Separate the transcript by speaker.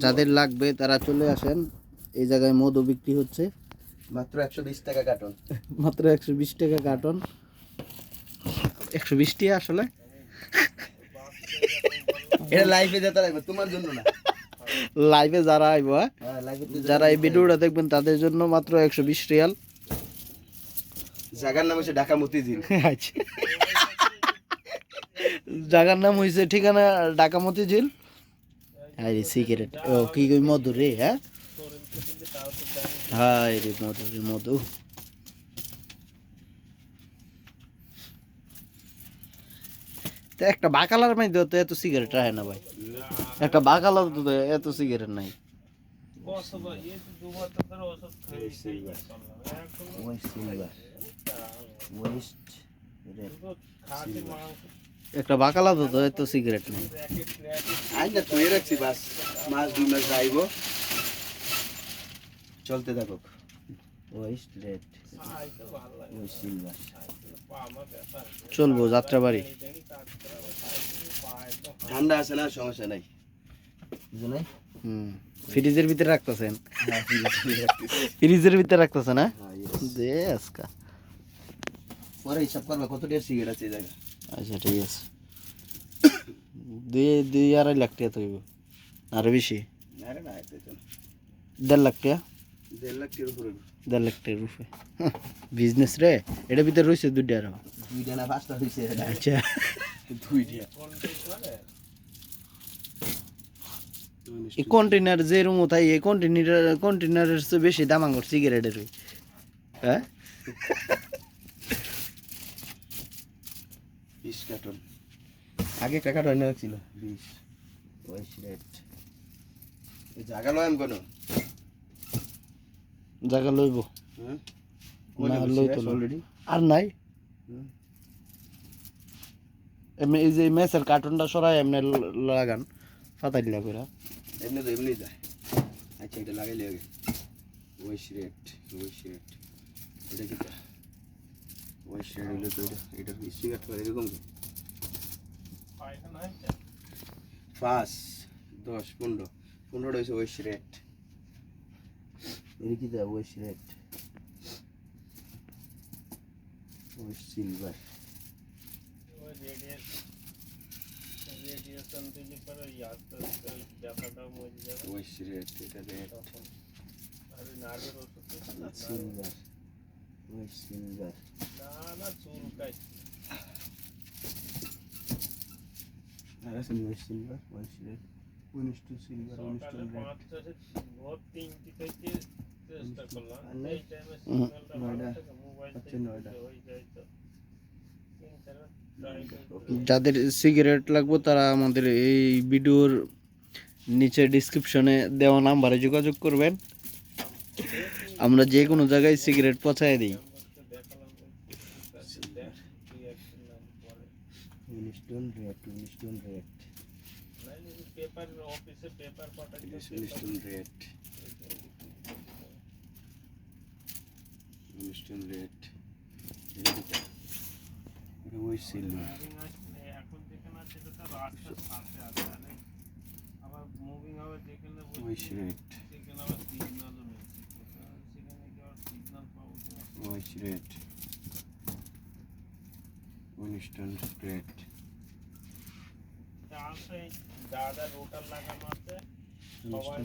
Speaker 1: যাদের লাগবে তারা চলে আসেন, এই জায়গায় মধু বিক্রি হচ্ছে
Speaker 2: মাত্র 120 টাকা কার্টন।
Speaker 1: মাত্র 120 টাকা কার্টন। 120 টাকা আসলে
Speaker 2: এটা লাইভে যেতে লাগবে, তোমার জন্য না।
Speaker 1: লাইভে যারা আইব,
Speaker 2: হ্যাঁ লাইভে
Speaker 1: যারা এই ভিডিওটা দেখবেন তাদের জন্য মাত্র 120 রিয়াল।
Speaker 2: জায়গার নাম হচ্ছে ঢাকা মতিঝিল।
Speaker 1: আচ্ছা, জায়গার নাম হয়েছে ঠিকানা ঢাকা মতিঝিল। আরে সিগারেট ও কি কই মধু রে, হ্যাঁ হায় রে মধু রে মধু। তো একটা বাকালার মধ্যে তো এত সিগারেট রাখে না ভাই, একটা বাকালার তো এত সিগারেট নাই। একটা বাকালা তো এত সিগারেট নেই।
Speaker 2: আইনা তুই রাখছি বাস, মাস 2 মাস যাইব, চলতে থাকুক। ওয়েস্ট রেড, ওয়েস্ট সিলভার
Speaker 1: চলবো যাত্রাবাড়ি।
Speaker 2: ঠান্ডা আছে না, সমস্যা নাই, বুঝো নাই।
Speaker 1: ফ্রিজের ভিতরে রাখতেছেন,
Speaker 2: হ্যাঁ
Speaker 1: ফ্রিজের ভিতরে রাখতেছে না দে আজকা।
Speaker 2: পরে হিসাব করবা কত ডের সিগারেট আছে এই জায়গা।
Speaker 1: আচ্ছা ঠিক আছে, 2-2.5 লাখ টাকা তো হইব, আরো বেশি।
Speaker 2: আরে না এত তো
Speaker 1: 1.5 লাখ টাকা,
Speaker 2: 1.5 লাখ টাকার উপরে।
Speaker 1: 1.5 লাখ টাকার রূপে বিজনেস রে। এটার ভিতরে রয়েছে 2টা আরো।
Speaker 2: 2টা না 5টা হইছে।
Speaker 1: আচ্ছা
Speaker 2: 2টা
Speaker 1: এই কন্টেনার যে রুম তাই এই কন্টেনারের চেয়ে বেশি দাম আঙ্গুর সিগারেটের। হ্যাঁ
Speaker 2: 20 কার্টন আগে একটা কার্টন এনে রাখছিল 20 ওয়েস্ট রেড। এই জায়গা লয়াম কোন
Speaker 1: জায়গা লইব
Speaker 2: হ্যাঁ
Speaker 1: না লইতো
Speaker 2: অলরেডি
Speaker 1: আর নাই। এমনি এই যে মেসের কার্টুনটা সরাই এমনি লাগান ফাতাইলা কইরা,
Speaker 2: এমনি তো এমনি যায়। আচ্ছা এটা লাগাইলে আগে ওয়েস্ট রেড, ওয়েস্ট রেড এটা কি ওয়েস্ট রেড হলো তো এটা সিগারেট করে এরকম তো 5 10 15 15টা হইছে ওয়েস্ট রেড। এটা কি দা waste red, waste silver,
Speaker 3: radiation দিলে পরে ইয়াতে ব্যাপারটা মরে যাবে।
Speaker 2: ওয়েস্ট রেড এটা রেড
Speaker 3: আরে নার্ভের ওষুধ
Speaker 2: সিলভার, ওয়েস্ট সিলভার
Speaker 3: না চুলকাই
Speaker 2: আর আছে West silver, West red, Winston silver, Winston red.
Speaker 3: 5 ভোর 3টি থেকে চেষ্টা করলাম এই টাইমে সিগন্যালটা ভালো থাকে, মোবাইল থেকে হয়ে যায় তো 3-4 ট্রাই করে।
Speaker 1: যাদের সিগারেট লাগবে তারা আমাদের এই ভিডিওর নিচে ডিসক্রিপশনে দেওয়া নাম্বারে যোগাযোগ করবেন, আমরা যে কোনো জায়গায় সিগারেট পৌঁছায় দিই।
Speaker 2: Winston red, Winston red,
Speaker 3: paper অফিসে পেপার পাঠাই
Speaker 2: উইনস্টন রেড, উইনস্টন রেড এটা ওয়েস্ট সিলভার।
Speaker 3: এখন যেখানে আছে সেটা তো রাস্তার সাথে আছে, আবার মুভিং হবে যেখানে
Speaker 2: ওয়েস্ট রেড,
Speaker 3: সেখানে আবার সিগন্যালও নেই, সেখানে কি আর সিগন্যাল পাবো না।
Speaker 2: West red, Winston red.
Speaker 3: আছে দাদা রোটার লাগানো আছে সবাই